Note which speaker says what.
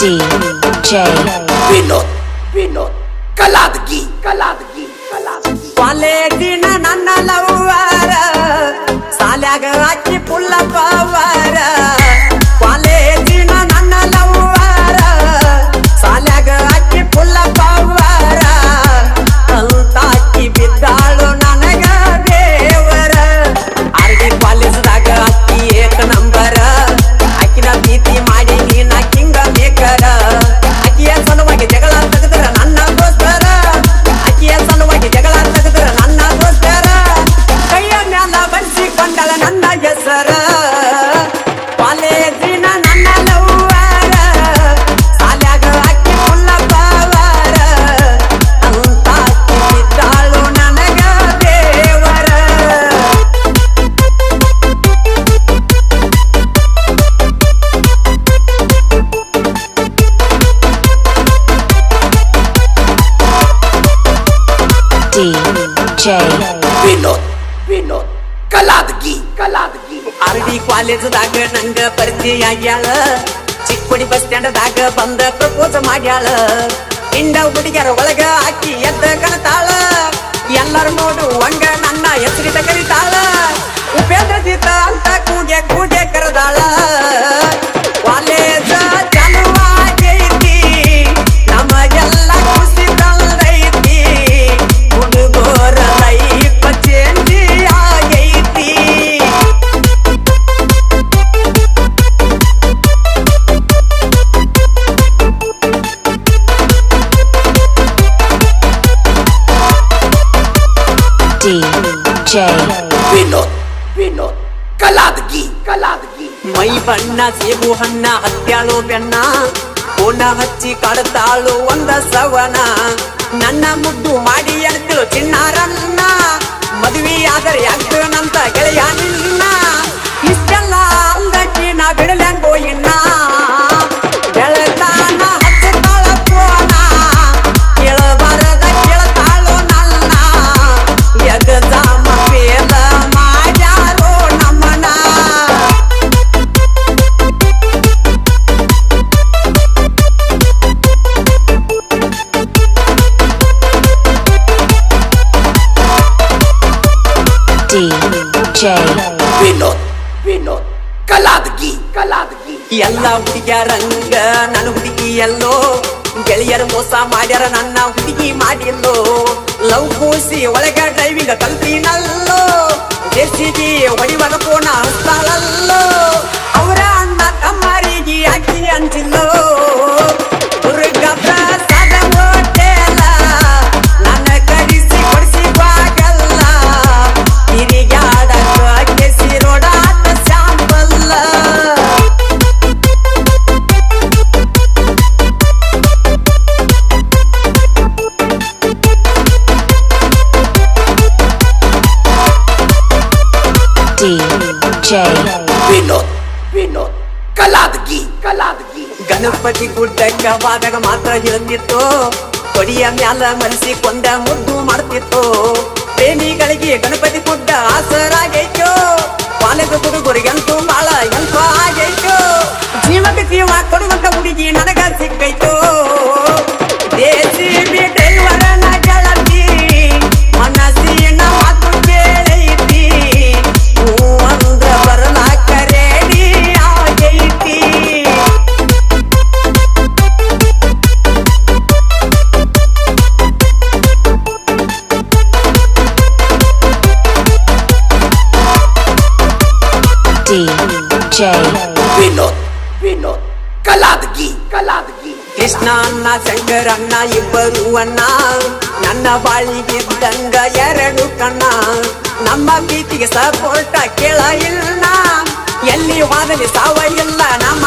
Speaker 1: DJ Vinod Kaladgi
Speaker 2: ಕಾಲೇಜಿನ ನನ್ನ ಲವ್ವಾರ ಸಾಲ್ಯಾಗ ಹಾಕಿ ಪುಲ್ಲ ಪವಾರ ಕಾಲೇಜಿನ ನನ್ನ ಲವ್ವಾರ ಸಾಲ್ಯಾಗ ಹಾಕಿ ಪುಲ್ಲ ಪವಾರ ಅಂತಾಕಿ ಬಿದ್ದಾಳು ನನಗ ದೇವರ ಆರ್ಗೆ ಕಾಲೇಜ್ದಾಗ ಹಾಕಿ ಏಕ ನಂಬರ ಆಕಿನ ಪ್ರೀತಿ ಮಾಡಿ ನೀನ ಕಿಂಗ ಬೇಕರ ಆಕಿಯ ಸಲುವಾಗಿ ಜಗಳ ತೆಗೆದ್ರ ನನ್ನ ದೋಸ್ತರ ಆಕಿಯ ಸಲುವಾಗಿ ಜಗಳ ತೆಗೆದ್ರ ನನ್ನ ದೋಸ್ತರ ಕೈಯ ಮ್ಯಾಲ ಬರೆಸಿಕೊಂಡಳ ನನ್ನ ಹೆಸರ ಕಾಲೇಜಿನ ನನ್ನ ಲವ್ವಾರ ಸಾಲ್ಯಾಗ ಹಾಕಿ ಪುಲ್ಲ ಪವಾರ ಅಂತಾಕಿ ಬಿದ್ದಾಳು ನನಗ ದೇವರ
Speaker 1: DJ Vinod Kaladgi
Speaker 2: ಆರ್ಡಿ ಕಾಲೇಜ್ದಾಗ ನಂಗ ಪರಿಚಯ ಆಗ್ಯಾಳ ಚಿಕ್ಕೋಡಿ ಬಸ್ ಸ್ಟ್ಯಾಂಡ್ದಾಗ ಬಂದ ಪ್ರಪೋಸ್ ಮಾಡ್ಯಾಳ ಇಂಡ ಹುಡುಗಿಯರ ಒಳಗ ಹಾಕಿ ಎದ್ದ ಕಣತಾಳ ಎಲ್ಲರೂ ನೋಡು ಹಂಗ ನನ್ನ ಹೆಸರಿತ ಕರಿತಾಳ ಉಪೇಂದ್ರ ಜೀತ ಅಂತ ಕೂಗೆ ಕರೆದಾಳ ಕಾಲೇಜ ಚಾಲುವಾಗೈತಿ ನಮಗೆಲ್ಲ ಖುಷಿ ತಂದೈತಿ ಹುಡುಗೋರ ಲೈಫ್ ಚೇಂಜ್ ಆಗೈತಿ
Speaker 1: DJ Vinod Kaladgi
Speaker 2: ಮೈ ಬಣ್ಣ ಸೇಬು ಹಣ್ಣ ಹತ್ಯಾಳು ಬೆಣ್ಣ ಕೋಣ ಹಚ್ಚಿ ಕಾಡುತ್ತಾಳು ಒಂದ ಸವನ ನನ್ನ ಮುದ್ದು ಮಾಡಿ ಅನ್ತಿಳು ಚಿನ್ನಾರನ್ನ ಮದುವೆ ಆದರೆ ಆಗ್ತನಂತ ಗೆಳೆಯ ನಿನ್ನ ಇಷ್ಟೆಲ್ಲ ಅಂದಕ್ಕೆ ನಾ ಬಿಡಲೆಂಗೋ ಇನ್ನ ಬೆಳತಾನ ಹಚ್ಚತಾಳ ಕೋಣ ಕೇಳಬಾರದ ಕೇಳತಾಳು ನನ್ನ ಎಗಜಾಮ ಫೇಲ ಮಾಡ್ಯಾರೋ ನಮ್ಮನ
Speaker 1: DJ Vinod Kaladgi
Speaker 2: ಎಲ್ಲ ಹುಡುಗಿಯರಂಗ ನನ್ನ ಹುಡುಗಿ ಎಲ್ಲೋ ಗೆಳೆಯರು ಮೋಸ ಮಾಡ್ಯಾರ ನನ್ನ ಹುಡುಗಿ ಮಾಡಿಲ್ಲೋ ಲವ್ ಕೂಸಿ ಒಳಗ ಡ್ರೈವಿಂಗ್ ಕಲ್ತಿನಲ್ಲೋ ಜೆಸಿಬಿ ಹೊಡಿವರ ಕೋಣ ಹಸ್ತಾಳಲ್ಲೋ ಅವರ ಅಣ್ಣ ತಮ್ಮರಿಗೆ ಅಕ್ಕಿ ಅಂಚಿಲ್ಲೋ ದುರ್ಗ ಪ್ರಸಾದ ಹೋಟೆಲ ನನ್ನ ಕಡಿಸಿ ಕೊಡಿಸಿ ಬಾಗಲ್ಲ ಹಿರಿಗಾಡಕ ಕೆಸಿರೋಡಾಟ ಶಾಂಪಲ್ಲ
Speaker 1: DJ Vinod Kaladgi
Speaker 2: ಗಣಪತಿ ಗುಡ್ಡಕ್ಕ ಬಾದಾಗ ಮಾತ್ರ ಹೇಳ್ತಿತ್ತು ಕೊಡಿಯ ಮ್ಯಾಲ ಮನಸಿ ಕೊಂದ ಮುದ್ದು ಮಾಡ್ತಿತ್ತು ಪ್ರೇಮಿಗಳಿಗೆ ಗಣಪತಿ ಗುಡ್ಡ ಆಸರಾಗೈತೋ ಕಾಲೇಜು ಹುಡುಗರಿಗಂತೂ ಬಾಳ ಎಂತ ಆಗೈತೋ ಜೀವಕ್ಕೆ ಜೀವ ಕೊಡುವಂತ ಹುಡುಗಿ ನನಗ ಸಿಕ್ಕೈತೋ ದೇಸಿಬಿ ಡ್ರೈವರನ ಗೆಳತಿ ಮನಸ್ಸಿನ ಮಾತು ಕೇಳೈತಿ ಹೂ ಅಂದ್ರ ಬರಲಾಕ ರೆಡಿ ಆಗೈತಿ
Speaker 1: DJ Vinod Kaladgi
Speaker 2: ಕೃಷ್ಣ ಅಣ್ಣ ಶಂಕರಣ್ಣ ಇಬ್ಬರು ಅಣ್ಣ ನನ್ನ ಬಾಳಿಗಿದ್ದಂಗ ಎರಡು ಕಣ್ಣ ನಮ್ಮ ಪ್ರೀತಿಗೆ ಸಪೋರ್ಟ ಕೇಳ ಇಲ್ಲ ಎಲ್ಲಿ ವಾದನೆ ಸಾವ ಇಲ್ಲ ನಮ್ಮ